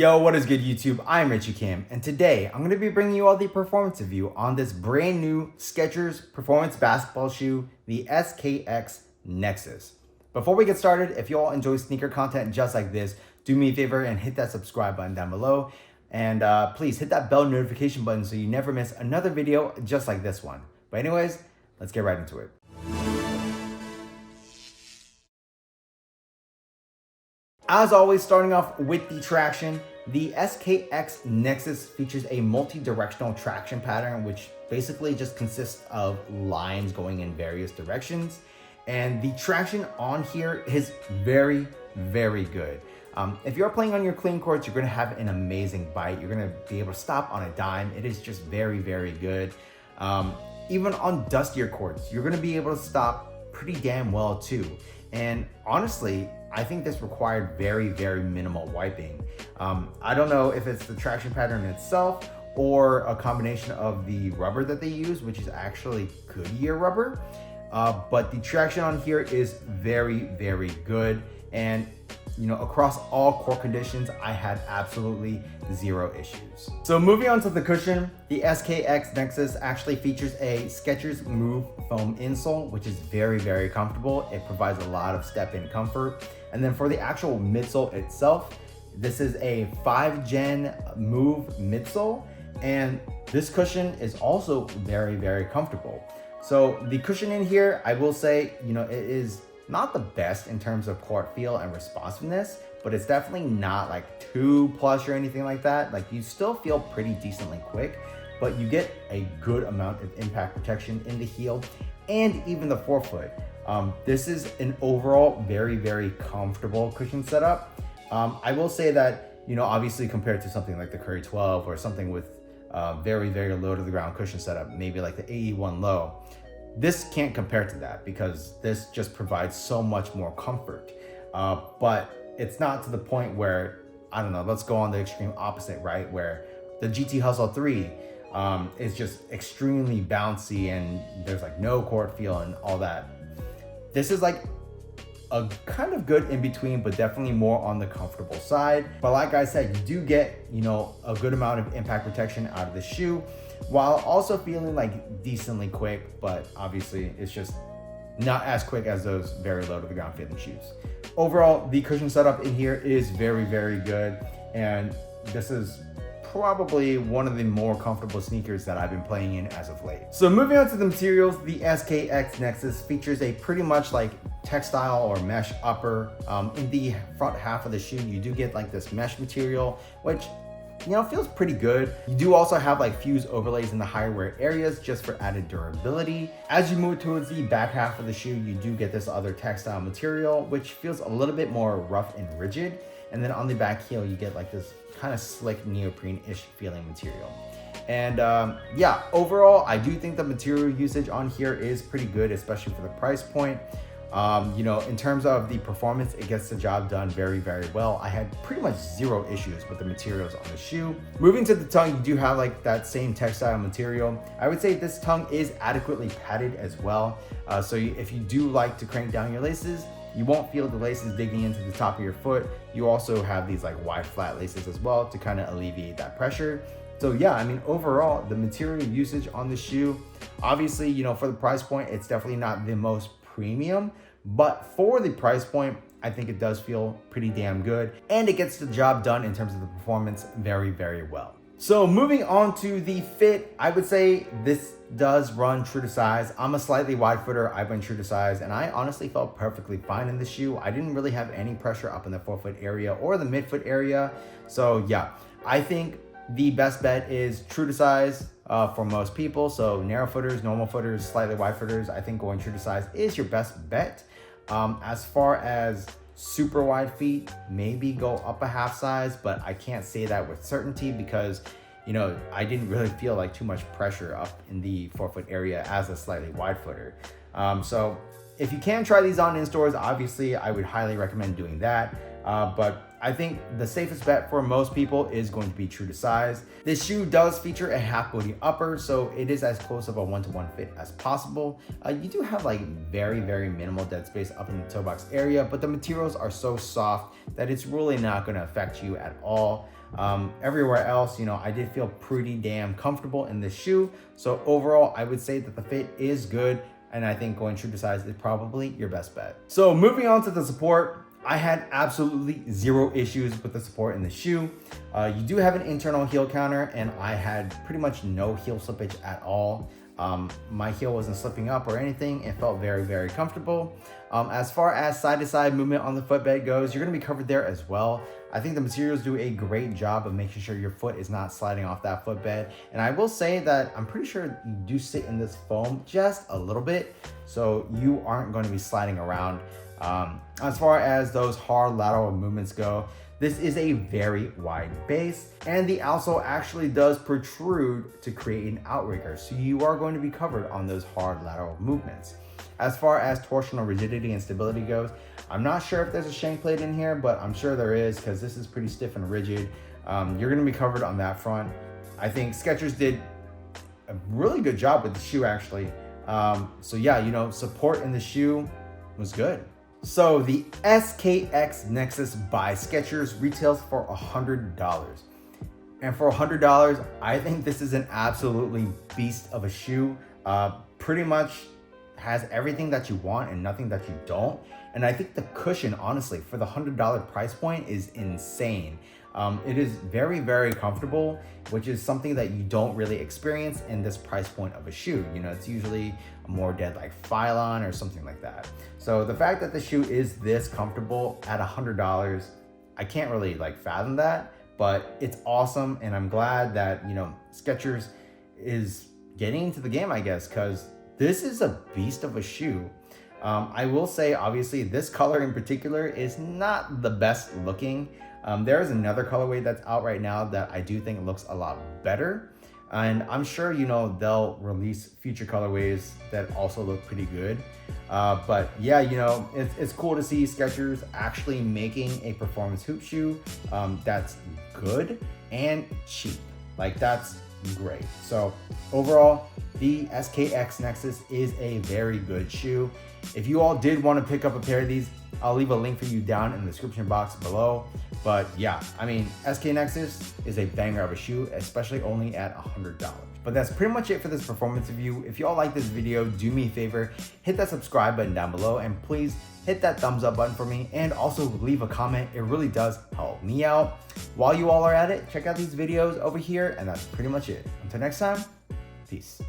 Yo, what is good YouTube? I'm Richie Kim, and today I'm going to be bringing you all the performance review on this brand new Skechers performance basketball shoe, the SKX Nexus. Before we get started, if you all enjoy sneaker content just like this, do me a favor and hit that subscribe button down below. And please hit that bell notification button so you never miss another video just like this one. But anyways, let's get right into it. As always, starting off with the traction, the SKX Nexus features a multi-directional traction pattern, which basically just consists of lines going in various directions. And the traction on here is very, very good. If you're playing on your clean courts, you're gonna have an amazing bite. You're gonna be able to stop on a dime. It is just very, very good. Even on dustier courts, you're gonna be able to stop pretty damn well too. And honestly, I think this required very, very minimal wiping. I don't know if it's the traction pattern itself or a combination of the rubber that they use, which is actually Goodyear rubber. But the traction on here is very, very good. And across all court conditions, I had absolutely zero issues. So moving on to the cushion, the SKX Nexus actually features a Skechers Move foam insole, which is very, very comfortable. It provides a lot of step-in comfort. And then for the actual midsole itself, this is a 5-gen Move midsole. And this cushion is also very, very comfortable. So the cushion in here, I will say, it is not the best in terms of court feel and responsiveness, but it's definitely not like too plush or anything like that. Like, you still feel pretty decently quick, but you get a good amount of impact protection in the heel and even the forefoot. This is an overall very, very comfortable cushion setup. I will say that, obviously compared to something like the Curry 12 or something with very, very low to the ground cushion setup, maybe like the AE1 low, this can't compare to that because this just provides so much more comfort. But it's not to the point where, I don't know, let's go on the extreme opposite, right? Where the GT Hustle 3 is just extremely bouncy and there's like no court feel and all that. This is like a kind of good in between, but definitely more on the comfortable side. But like I said, you do get, a good amount of impact protection out of the shoe, while also feeling like decently quick, but obviously it's just not as quick as those very low to the ground feeling shoes. Overall, the cushion setup in here is very, very good. And this is probably one of the more comfortable sneakers that I've been playing in as of late. So moving on to the materials, the SKX Nexus features a pretty much like textile or mesh upper. In the front half of the shoe, you do get like this mesh material, which feels pretty good. You do also have like fuse overlays in the higher wear areas just for added durability. As you move towards the back half of the shoe, you do get this other textile material, which feels a little bit more rough and rigid. And then on the back heel, you get like this kind of slick neoprene-ish feeling material. And yeah, overall, I do think the material usage on here is pretty good, especially for the price point. In terms of the performance, it gets the job done very, very well. I had pretty much zero issues with the materials on the shoe. Moving to the tongue, you do have like that same textile material. I would say this tongue is adequately padded as well. So if you do like to crank down your laces, you won't feel the laces digging into the top of your foot. You also have these like wide flat laces as well to kind of alleviate that pressure. So yeah, I mean, overall, the material usage on the shoe, obviously, for the price point, it's definitely not the most premium, but for the price point, I think it does feel pretty damn good, and it gets the job done in terms of the performance very, very well. So moving on to the fit, I would say this does run true to size. I'm a slightly wide footer, I went true to size, and I honestly felt perfectly fine in the shoe. I didn't really have any pressure up in the forefoot area or the midfoot area. So yeah, I think the best bet is true to size for most people. So narrow footers, normal footers, slightly wide footers, I think going true to size is your best bet. As far as super wide feet, maybe go up a half size, but I can't say that with certainty because I didn't really feel like too much pressure up in the forefoot area as a slightly wide footer. So if you can try these on in stores, obviously I would highly recommend doing that. But I think the safest bet for most people is going to be true to size. This shoe does feature a half booty upper, so it is as close of a one-to-one fit as possible. You do have like very, very minimal dead space up in the toe box area, but the materials are so soft that it's really not going to affect you at all. Everywhere else, I did feel pretty damn comfortable in this shoe. So overall, I would say that the fit is good. And I think going true to size is probably your best bet. So moving on to the support, I had absolutely zero issues with the support in the shoe. You do have an internal heel counter, and I had pretty much no heel slippage at all. My heel wasn't slipping up or anything. It felt very, very comfortable. As far as side-to-side movement on the footbed goes, you're gonna be covered there as well. I think the materials do a great job of making sure your foot is not sliding off that footbed. And I will say that I'm pretty sure you do sit in this foam just a little bit, so you aren't going to be sliding around. As far as those hard lateral movements go, this is a very wide base, and the outsole actually does protrude to create an outrigger, so you are going to be covered on those hard lateral movements. As far as torsional rigidity and stability goes, I'm not sure if there's a shank plate in here, but I'm sure there is, because this is pretty stiff and rigid. You're gonna be covered on that front. I think Skechers did a really good job with the shoe, actually. So yeah, support in the shoe was good. So the SKX Nexus by Skechers retails for $100. And for $100, I think this is an absolutely beast of a shoe. Pretty much has everything that you want and nothing that you don't. And I think the cushion, honestly, for the $100 price point is insane. It is very, very comfortable, which is something that you don't really experience in this price point of a shoe. It's usually a more dead like Phylon or something like that. So the fact that the shoe is this comfortable at $100, I can't really fathom that, but it's awesome. And I'm glad that, Skechers is getting into the game, I guess, because this is a beast of a shoe. I will say, obviously, this color in particular is not the best looking. There is another colorway that's out right now that I do think looks a lot better. And I'm sure, they'll release future colorways that also look pretty good. But yeah, it's cool to see Skechers actually making a performance hoop shoe that's good and cheap. That's great. So overall, the SKX Nexus is a very good shoe. If you all did want to pick up a pair of these, I'll leave a link for you down in the description box below. But yeah, SK Nexus is a banger of a shoe, especially only at $100. But that's pretty much it for this performance review. If you all like this video, do me a favor, hit that subscribe button down below, and please hit that thumbs up button for me, and also leave a comment. It really does help me out. While you all are at it, check out these videos over here, and that's pretty much it. Until next time, peace.